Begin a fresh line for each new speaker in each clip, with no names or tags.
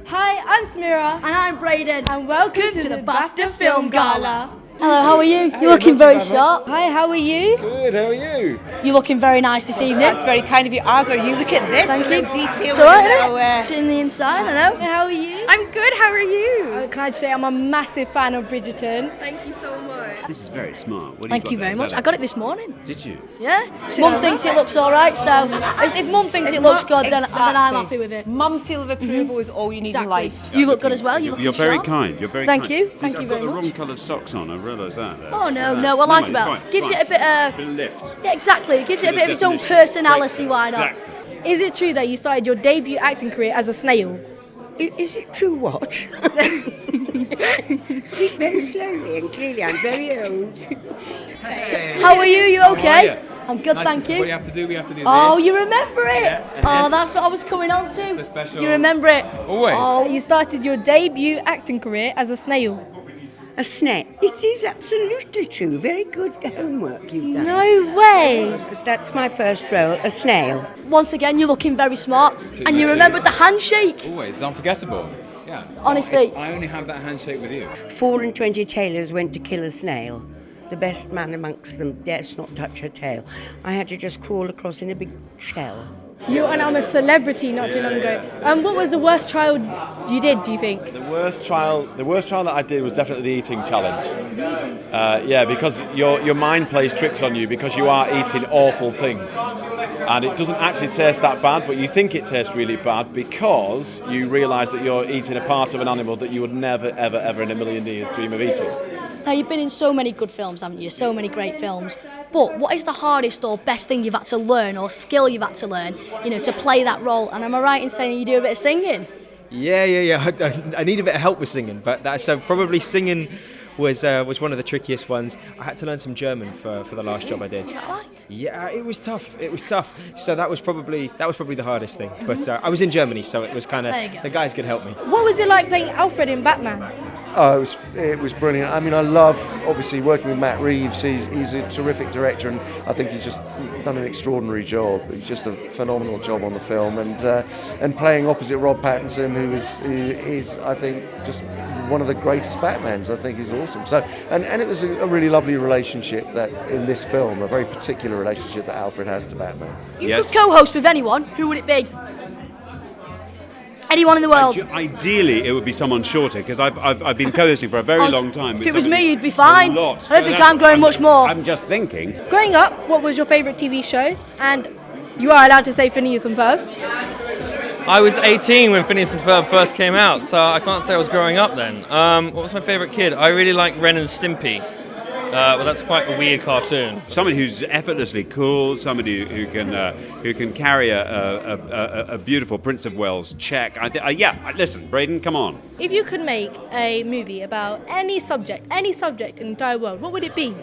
Hi, I'm Smira.
And I'm Brayden.
And welcome to the BAFTA Film Gala.
Hello, how are you? You're looking very sharp.
Hi, how are you?
Good, how are you?
You're looking very nice this evening.
That's very kind of you. As are you? Look at this.
Thank you.
Detail.
So, sitting the inside, I know.
How are you?
I'm good, how are you?
Can I just say I'm a massive fan of Bridgerton.
Thank you so much.
This is very smart.
Thank you very much. I got it this morning.
Did you?
Yeah. Mum thinks it looks all right, so if Mum thinks it looks good, then I'm happy with it.
Mum's seal of approval is all you need in life.
You look good as well. You're
very
sharp.
kind. You're very
Thank
kind.
you. Thank you
I've
very
got the
much.
wrong coloured socks on. I realise that.
Oh no, I like it better. Gives it a bit of
lift.
yeah, exactly. It gives it a bit of its own
Definition.
personality. Why not?
Exactly.
Is it true that you started your debut acting career as a snail?
Is it true what? Speak very slowly and clearly, I'm very old.
How are you? You okay?
How are you?
I'm good,
Nice
thank
to see
you.
What do you have to do? We have to do
Oh,
this.
you remember it?
Yeah, and
Oh,
this.
that's what I was coming on to.
It's a special-
You remember it?
Always.
Oh,
You started your debut acting career as a snail.
A snail. It is absolutely true. Very good homework you've done.
no way.
That's my first role, a snail.
Once again, you're looking very smart. And you remembered the handshake.
Always. It's unforgettable. Yeah.
Honestly.
I only have that handshake with you.
4 and 20 tailors went to kill a snail. The best man amongst them dares not touch her tail. I had to just crawl across in a big shell.
You and I'm a celebrity not too long ago. What was the worst trial you did, do you think?
The worst trial that I did was definitely the eating challenge. Because your mind plays tricks on you because you are eating awful things. And it doesn't actually taste that bad, but you think it tastes really bad because you realise that you're eating a part of an animal that you would never, ever, ever in a million years dream of eating.
Now, you've been in so many good films, haven't you? So many great films. But what is the hardest or best thing you've had to learn or skill you've had to learn, to play that role? And am I right in saying you do a bit of singing?
Yeah. I need a bit of help with singing, but so probably singing was one of the trickiest ones. I had to learn some German for the last job I did.
What's that like?
Yeah, it was tough. So that was probably the hardest thing. But I was in Germany, so it was kind of
There you go.
the guys could help me.
What was it like playing Alfred in Batman?
Oh, it was brilliant. I mean, I love, obviously, working with Matt Reeves. He's a terrific director, and I think he's just done an extraordinary job. He's just a phenomenal job on the film, and playing opposite Rob Pattinson, who is, I think, just one of the greatest Batmans. I think he's awesome. So, and it was a really lovely relationship that in this film, a very particular relationship that Alfred has to Batman.
You could co-host with anyone. Who would it be? Anyone in the world.
Ideally, it would be someone shorter because I've been co-hosting for a very long time.
If it was me, you'd be fine.
A lot.
I don't think I'm growing much more.
I'm just thinking.
Growing up, what was your favourite TV show? And you are allowed to say Phineas and Ferb.
I was 18 when Phineas and Ferb first came out, so I can't say I was growing up then. What was my favourite kid? I really like Ren and Stimpy. Well, that's quite a weird cartoon.
Somebody who's effortlessly cool, somebody who can carry a beautiful Prince of Wales check. Listen, Brayden, come on.
If you could make a movie about any subject in the entire world, what would it be?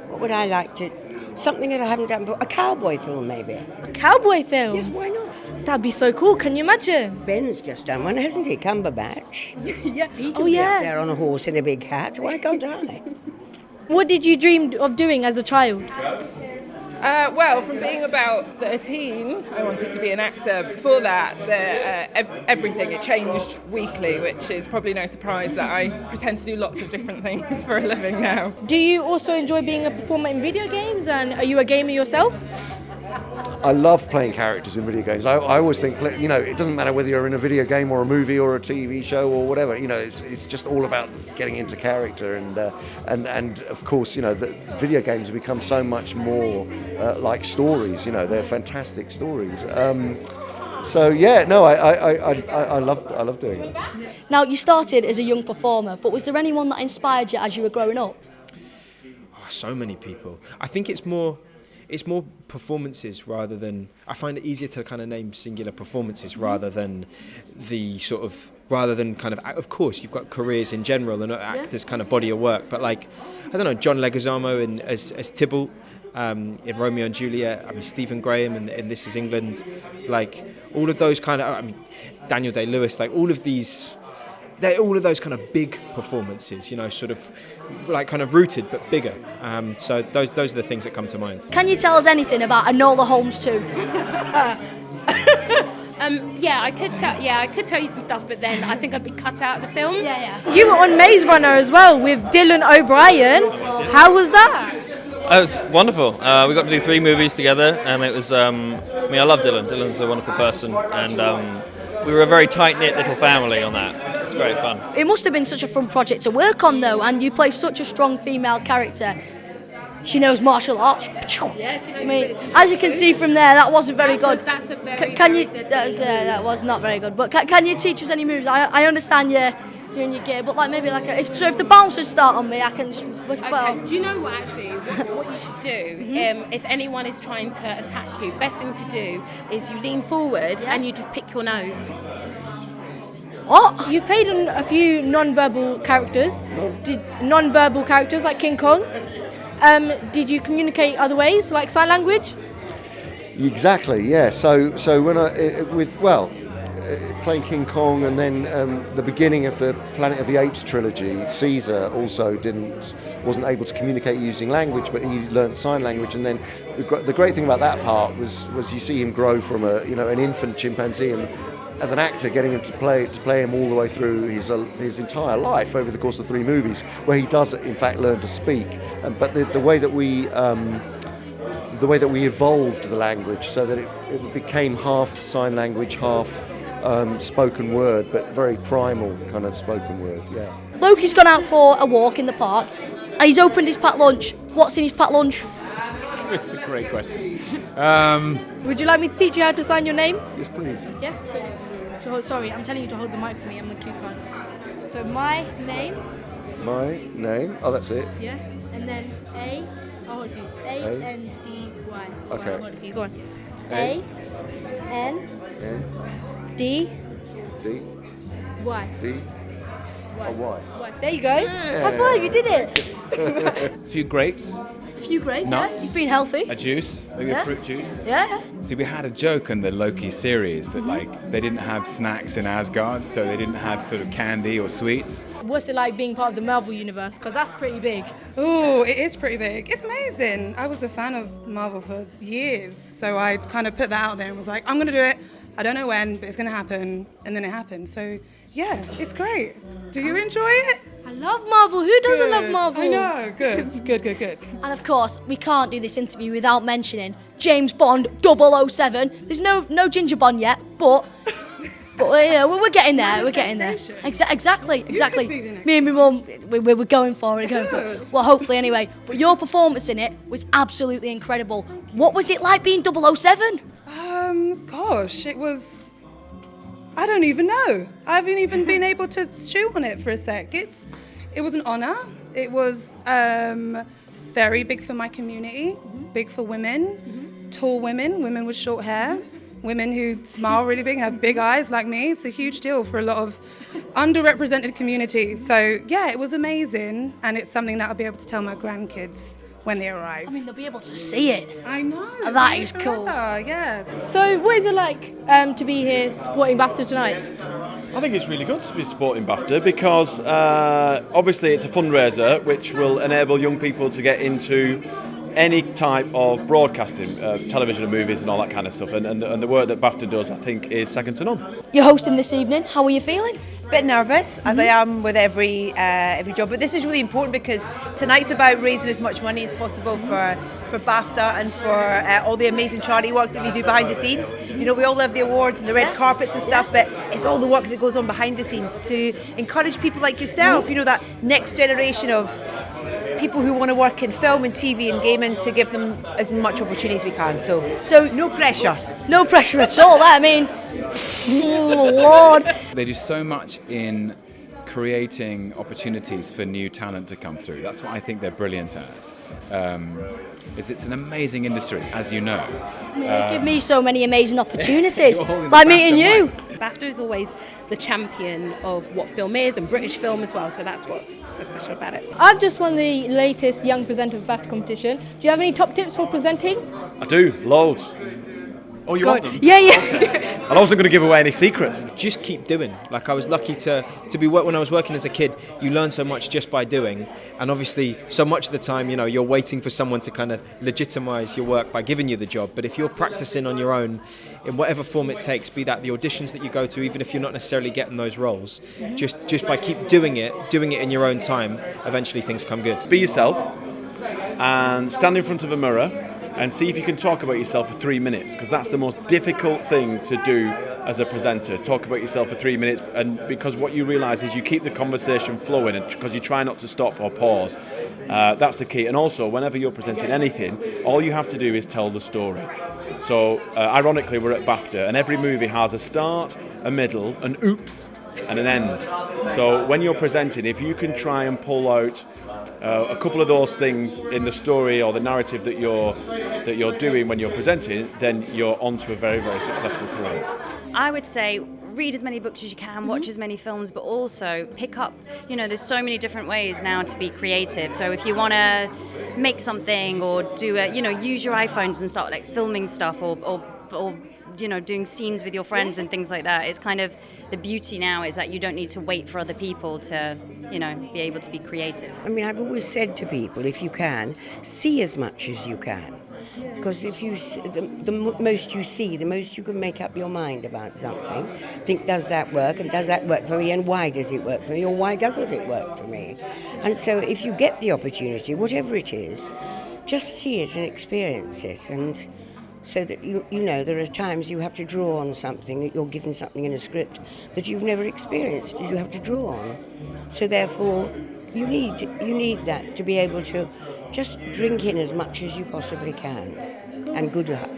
What would I like to... Something that I haven't done before. A cowboy film, maybe.
A cowboy film?
Yes, why not?
That'd be so cool, can you imagine?
Ben's just done one, hasn't he? Cumberbatch.
Yeah.
He can be up there on a horse in a big hat. Why can't I?
What did you dream of doing as a child?
Well, from being about 13, I wanted to be an actor. Before that, everything, it changed weekly, which is probably no surprise that I pretend to do lots of different things for a living now.
Do you also enjoy being a performer in video games, and are you a gamer yourself?
I love playing characters in video games. I always think, it doesn't matter whether you're in a video game or a movie or a TV show or whatever. It's just all about getting into character, and of course, the video games have become so much more like stories. They're fantastic stories. I love doing it.
Now, you started as a young performer, but was there anyone that inspired you as you were growing up?
Oh, so many people. I think it's more performances rather than... I find it easier to kind of name singular performances rather than of course, you've got careers in general and actors' kind of body of work, but John Leguizamo as Tybalt in Romeo and Juliet, Stephen Graham in This Is England, all of those kind of... Daniel Day-Lewis, all of these... all of those kind of big performances, sort of kind of rooted but bigger. So those are the things that come to mind.
Can you tell us anything about Enola Holmes 2?
Yeah, I could tell. Yeah, I could tell you some stuff, but then I think I'd be cut out of the film.
Yeah.
You were on Maze Runner as well with Dylan O'Brien. How was that?
It was wonderful. We got to do 3 movies together, and it was. I love Dylan. Dylan's a wonderful person, and we were a very tight-knit little family on that. It was great fun.
It must have been such a fun project to work on, though, and you play such a strong female character. She knows martial arts.
Yeah, she knows
I mean, as you can see from there, that wasn't very good.
That's a very
Can you?
good
That was not very good. But can you teach us any moves? I understand you're in your gear, but like maybe like if the bouncers start on me, I can just look
Okay, do you know what actually, what you should do, if anyone is trying to attack you, best thing to do is you lean forward and you just pick your nose.
What?
You've played in a few non-verbal characters. Non-verbal characters like King Kong. Did you communicate other ways, like sign language?
Exactly, yeah. So when playing King Kong, and then the beginning of the Planet of the Apes trilogy, Caesar also wasn't able to communicate using language, but he learnt sign language. And then the great thing about that part was you see him grow from an infant chimpanzee, and as an actor, getting him to play him all the way through his entire life over the course of 3 movies, where he does in fact learn to speak. But the way that we evolved the language so that it became half sign language, half spoken word, but very primal kind of spoken word. Yeah.
Loki's gone out for a walk in the park, and he's opened his packed lunch. What's in his packed lunch?
It's a great question.
Would you like me to teach you how to sign your name?
Yes, please.
Yeah. So sorry, I'm telling you to hold the mic for me. I'm the cue card. So my name.
My name. Oh, that's it.
Yeah. And then A. I'll hold for you. A-N-D-Y.
Okay.
I'll hold it for you. Go on.
A.
N.
N.
D.
D.
Y.
D. Oh, Y.
Y. There you go. High five, you did it.
A few grapes,
A few grapes.
Nuts.
You've been healthy.
a juice, maybe
Yeah.
a fruit juice.
Yeah.
See, we had a joke in the Loki series that they didn't have snacks in Asgard, so they didn't have sort of candy or sweets.
What's it like being part of the Marvel universe? Because that's pretty big.
Oh, it is pretty big. It's amazing. I was a fan of Marvel for years, so I kind of put that out there and was like, I'm going to do it. I don't know when, but it's going to happen. And then it happened. So, yeah, it's great. Do you enjoy it?
I love Marvel. Who doesn't love Marvel?
I know. Good.
And of course, we can't do this interview without mentioning James Bond 007. There's no Ginger Bond yet, but we're getting there. We're getting there. Exactly. Me and my mum, we're going for it. Well, hopefully anyway. But your performance in it was absolutely incredible. What was it like being 007?
Gosh, it was... I don't even know. I haven't even been able to chew on it for a sec. It was an honour. It was very big for my community, big for women, tall women with short hair, women who smile really big, have big eyes like me. It's a huge deal for a lot of underrepresented communities. So yeah, it was amazing, and it's something that I'll be able to tell my grandkids when they arrive.
I mean, they'll be able to see it.
I know.
That is cool.
Yeah.
So what is it like to be here supporting BAFTA tonight?
I think it's really good to be supporting BAFTA because obviously it's a fundraiser which will enable young people to get into any type of broadcasting, television and movies and all that kind of stuff, and the work that BAFTA does I think is second to none.
You're hosting this evening. How are you feeling?
Bit nervous, as I am with every job, but this is really important because tonight's about raising as much money as possible for BAFTA and for all the amazing charity work that they do behind the scenes. You know, we all love the awards and the red carpets and stuff, but it's all the work that goes on behind the scenes to encourage people like yourself, you know, that next generation of people who want to work in film and TV and gaming, to give them as much opportunity as we can. So no pressure.
No pressure at all. I mean, oh Lord.
They do so much in creating opportunities for new talent to come through. That's what I think they're brilliant at. It's an amazing industry, as you know.
I mean, they give me so many amazing opportunities, like meeting you.
BAFTA is always the champion of what film is, and British film as well, so that's what's so special about it.
I've just won the latest Young Presenter of BAFTA competition. Do you have any top tips for presenting?
I do, loads. Oh, you
Go
want
on.
them?
Yeah.
And I wasn't going to give away any secrets.
Just keep doing. Like, I was lucky to be when I was working as a kid, you learn so much just by doing, and obviously so much of the time, you're waiting for someone to kind of legitimize your work by giving you the job. But if you're practicing on your own in whatever form it takes, be that the auditions that you go to, even if you're not necessarily getting those roles, just by keep doing it in your own time, eventually things come good.
Be yourself and stand in front of a mirror and see if you can talk about yourself for 3 minutes, because that's the most difficult thing to do as a presenter. Talk about yourself for 3 minutes, and because what you realise is you keep the conversation flowing, because you try not to stop or pause. That's the key. And also, whenever you're presenting anything, all you have to do is tell the story. So, ironically, we're at BAFTA, and every movie has a start, a middle, an oops, and an end. So when you're presenting, if you can try and pull out a couple of those things in the story or the narrative that you're doing when you're presenting, then you're onto a very, very successful career.
I would say read as many books as you can, watch as many films, but also pick up, there's so many different ways now to be creative. So if you want to make something or do use your iPhones and start like filming stuff or doing scenes with your friends and things like that. It's kind of the beauty now is that you don't need to wait for other people to, be able to be creative.
I mean, I've always said to people, if you can, see as much as you can. Because if you, the most you see, the most you can make up your mind about something. Think, does that work? And does that work for me? And why does it work for me? Or why doesn't it work for me? And so if you get the opportunity, whatever it is, just see it and experience it. And so that there are times you have to draw on something, that you're given something in a script that you've never experienced, you have to draw on. So therefore, you need that to be able to just drink in as much as you possibly can. And good luck.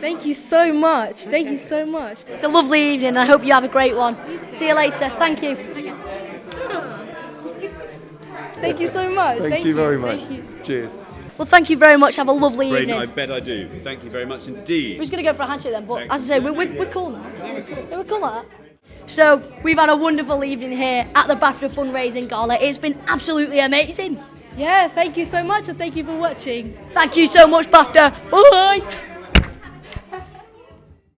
Thank you so much. Thank you so much.
It's a lovely evening. I hope you have a great one. See you later. Thank you.
Thank you so much.
Thank you very much.
Thank you.
Cheers.
Well, thank you very much. Have a lovely
Braden,
evening.
I bet I do. Thank you very much indeed.
We're just going to go for a handshake then, but
Thanks.
as I say, we're cool now. Yeah, we're cool like that. So, we've had a wonderful evening here at the BAFTA Fundraising Gala. It's been absolutely amazing.
Yeah, thank you so much and thank you for watching.
Thank you so much, BAFTA. Bye!